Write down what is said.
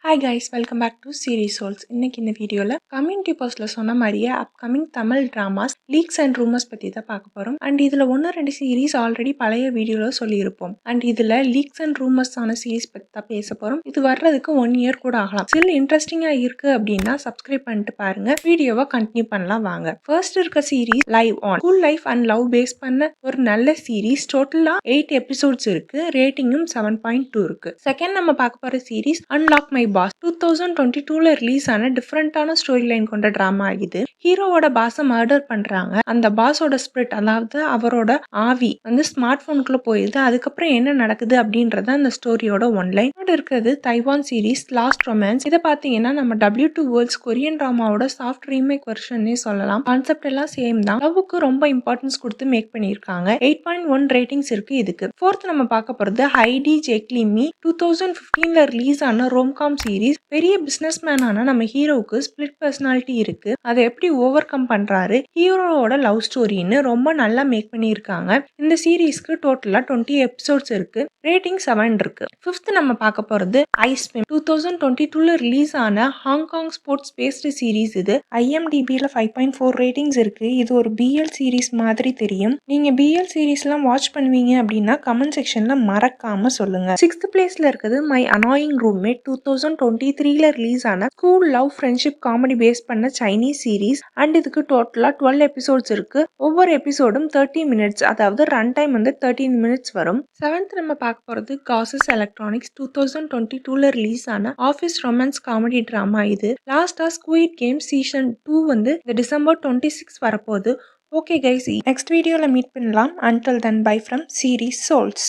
Hi guys, welcome back to Series Souls. இன்னைக்கு இந்த வீடியோவில் கம்யூனிட்டி போஸ்ட்டில் சொன்ன மாதிரியே upcoming Tamil dramas leaks and rumours பற்றி தான் பார்க்க போகிறோம். அண்ட் இதில் 1-2 சீரிஸ் ஆல்ரெடி பழைய வீடியோவில் சொல்லியிருப்போம். அண்ட் இதில் லீக்ஸ் அண்ட் ரூமர்ஸ் ஆன சீரிஸ் பற்றி தான் பேச போகிறோம். இது வர்றதுக்கு 1 இயர் கூட ஆகலாம். ஸ்டில் இன்ட்ரெஸ்டிங்காக இருக்குது அப்படின்னா சப்ஸ்கிரைப் பண்ணிட்டு பாருங்க. வீடியோவை கண்டினியூ பண்ணலாம் வாங்க. ஃபர்ஸ்ட் இருக்க series Live On. School life and love base பண்ண ஒரு நல்ல சீரிஸ். டோட்டலாக 8 எபிசோட்ஸ் இருக்கு. ரேட்டிங்கும் 7.2 இருக்கு. செகண்ட் நம்ம பார்க்க போகிற சீரிஸ் அன்லாக் மை பாஸ். 2022ல ரிலீஸ் ஆன டிஃப்ரெண்டான ஸ்டோரி லைன் கொண்ட டிராமா இது. ஹீரோவோட பாஸை மர்டர் பண்றாங்க. அந்த பாஸோட ஸ்பிரிட், அதாவது அவரோட ஆவி வந்து ஸ்மார்ட் போனுக்குள்ள போயிடுது. அதுக்கப்புறம் என்ன நடக்குது அப்படின்றத அந்த ஸ்டோரியோட ஒன்லைன். இருக்கிறது தைவான் சீரிஸ் லாஸ்ட் ரொமான்ஸ். இதை பார்த்தீங்கன்னா நம்ம W2 வேர்ல்ட்ஸ் கொரியன் டிராமாவோட சாஃப்ட் ரீமேக் வெர்ஷன்னே சொல்லலாம். கான்செப்ட் எல்லாம் சேம் தான். லவ்வுக்கு ரொம்ப இம்பார்ட்டன்ஸ் கொடுத்து மேக் பண்ணியிருக்காங்க. 8.1 ரேட்டிங்ஸ் இருக்கு இதுக்கு. ஃபோர்த் நம்ம பார்க்க போறது ஹைடி ஜெக்லிமி. 2015ல ரிலீஸ் ஆன ரோம்காம் சீரிஸ். பெரிய பிசினஸ் மேனான நம்ம ஹீரோவுக்கு ஸ்பிளிட் பர்சனாலிட்டி இருக்கு. அதை எப்படி ஓவர் கம் பண்றாரு, ஹீரோவோட லவ் ஸ்டோரின்னு ரொம்ப நல்லா மேக் பண்ணியிருக்காங்க. இந்த சீரீஸ்க்கு டோட்டலா 20 எபிசோட்ஸ் இருக்கு. ரேட்டிங் 7 இருக்கு. ஃபிஃப்த் நம்ம பார்க்க போறது ஐஸ் ஸ்விம். 2022ல ரிலீஸ் ஆன ஹாங்காங் ஸ்போர்ட்ஸ் பேஸ்டு சீரிஸ் இது. IMDbல 5.4 ரேட்டிங்ஸ் இருக்கு. இது ஒரு BL சீரிஸ் மாதிரி தெரியும். நீங்க BL சீரிஸ்லாம் வாட்ச் பண்ணுவீங்க அப்படின்னா கமெண்ட் செக்ஷன்ல மறக்காம சொல்லுங்க. 6th பிளேஸ்ல இருக்குது மை அனாயிங் ரூம்மேட். 2023ல ரிலீஸ் ஆன school love friendship comedy base பண்ண சைனீஸ் சீரிஸ். அண்ட் இதுக்கு டோட்டலா 12 எபிசோட்ஸ் இருக்கு. ஒவ்வொரு எபிசோடும் 30 மினிட்ஸ், அதாவது ரன் டைம் வந்து 13 மினிட்ஸ் வரும். 7th நம்ம பார்க்க போறது காசஸ் எலக்ட்ரானிக்ஸ். 2022ல ரிலீஸ் ஆன ஆஃபீஸ் ரொமான்ஸ் காமெடி டிராமா இது. லாஸ்டா ஸ்குயிட் கேம் சீசன் 2 வந்து இந்த டிசம்பர் 26 வரப்போகுது. ஓகே கைஸ், நெக்ஸ்ட் வீடியோல மீட் பண்ணலாம். Until then bye from Series souls.